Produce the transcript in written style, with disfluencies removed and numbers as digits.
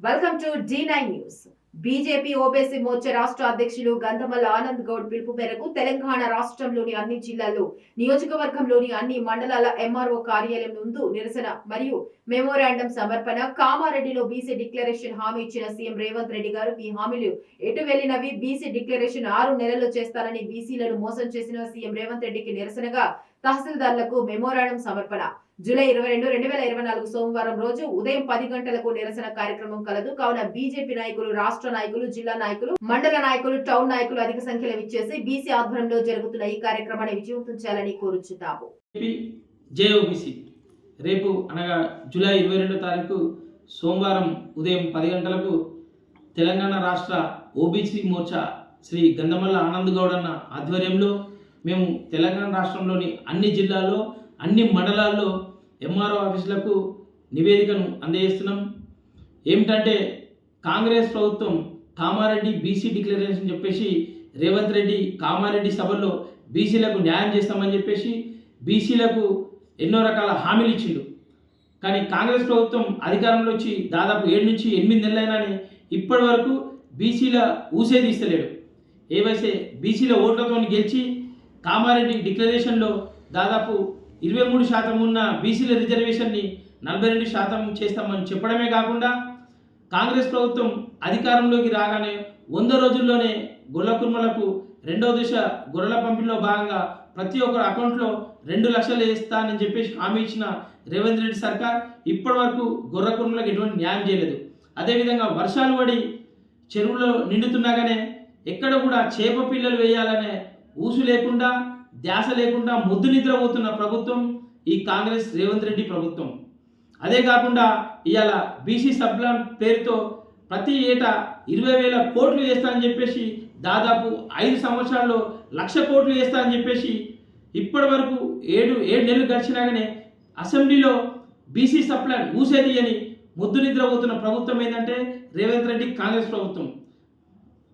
Welcome to D9 news. BJP OBC Morcha రాష్ట్ర అధ్యక్షులు గంధమల్ల ఆనంద్ గౌడ్ పిలుపు మేరకు తెలంగాణ రాష్ట్రంలోని అన్ని జిల్లాల్లో నియోజకవర్గంలోని అన్ని మండలాల ఎంఆర్ఓ కార్యాలయం ముందు నిరసన మరియు మెమోరాండం సమర్పణ. కామారెడ్డిలో బీసీ డిక్లరేషన్ హామీ ఇచ్చిన సీఎం రేవంత్ రెడ్డి గారు ఈ హామీలు ఎటు వెళ్లినవి? బీసీ డిక్లరేషన్ 6 నెలల్లో చేస్తానని బీసీలను మోసం చేసిన సీఎం రేవంత్ రెడ్డికి నిరసనగా తహసీల్దార్లకు మెమోరాండం సమర్పణ. జూలై 22, 2024 సోమవారం రోజు ఉదయం 10 గంటలకు నిరసన కార్యక్రమం కలదు. కావున బీజేపీ నాయకులు, రాష్ట్ర నాయకులు, జిల్లా నాయకులు, మండల నాయకులు, టౌన్ నాయకులు అధిక సంఖ్యలో విచ్చేసి బీసీ ఆధ్వర్యంలో జరుగుతున్న ఈ కార్యక్రమాన్ని విజయవంతం చేయాలని కోరుచున్నాము. జేఓబీసీ రేపు అనగా జూలై 22 తారీఖు సోమవారం ఉదయం 10 గంటలకు తెలంగాణ రాష్ట్ర ఓబీసీ మోర్చా శ్రీ గంధమల్ల ఆనంద్ గౌడ్ అన్న ఆధ్వర్యంలో మేము తెలంగాణ రాష్ట్రంలోని అన్ని జిల్లాల్లో అన్ని మండలాల్లో ఎంఆర్ఓ ఆఫీసులకు నివేదికను అందజేస్తున్నాం. ఏమిటంటే కాంగ్రెస్ ప్రభుత్వం కామారెడ్డి బీసీ డిక్లరేషన్ చెప్పేసి రేవంత్ రెడ్డి కామారెడ్డి సభల్లో బీసీలకు న్యాయం చేస్తామని చెప్పేసి బీసీలకు ఎన్నో రకాల హామీలు ఇచ్చిండు. కానీ కాంగ్రెస్ ప్రభుత్వం అధికారంలో వచ్చి దాదాపు 7 నుంచి 8 నెలలైనానే ఇప్పటి వరకు బీసీల ఊసే తీస్తలేడు. ఏవైతే బీసీల ఓట్లతో గెలిచి కామారెడ్డి డిక్లరేషన్లో దాదాపు 23% ఉన్న బీసీల రిజర్వేషన్ని 42% చేస్తామని చెప్పడమే కాకుండా కాంగ్రెస్ ప్రభుత్వం అధికారంలోకి రాగానే 100 రోజుల్లోనే గొర్రెల కుర్మలకు 2వ దశ గొర్రెల పంపిణీలో భాగంగా ప్రతి ఒక్కరి అకౌంట్లో 2 లక్షలు వేస్తానని చెప్పేసి హామీ ఇచ్చిన రేవంత్ రెడ్డి సర్కార్ ఇప్పటి వరకు గొర్రెల కుర్మలకు ఎటువంటి న్యాయం చేయలేదు. అదేవిధంగా వర్షాలు పడి చెరువులో నిండుతున్నాగానే ఎక్కడ కూడా చేప పిల్లలు వేయాలనే ఊసు లేకుండా, ధ్యాస లేకుండా ముద్దు నిద్రపోతున్న ప్రభుత్వం ఈ కాంగ్రెస్ రేవంత్ రెడ్డి ప్రభుత్వం. అదే కాకుండా ఇవాళ బీసీ సబ్ప్లాన్ పేరుతో ప్రతి ఏటా 20,000 కోట్లు వేస్తానని చెప్పేసి దాదాపు 5 సంవత్సరాల్లో 1,00,000 కోట్లు వేస్తానని చెప్పేసి ఇప్పటి వరకు 7 నెలలు గడిచినాగానే అసెంబ్లీలో బీసీ సబ్ప్లాన్ ఊసేది అని ముద్దు నిద్రపోతున్న ప్రభుత్వం ఏంటంటే రేవంత్ రెడ్డి కాంగ్రెస్ ప్రభుత్వం.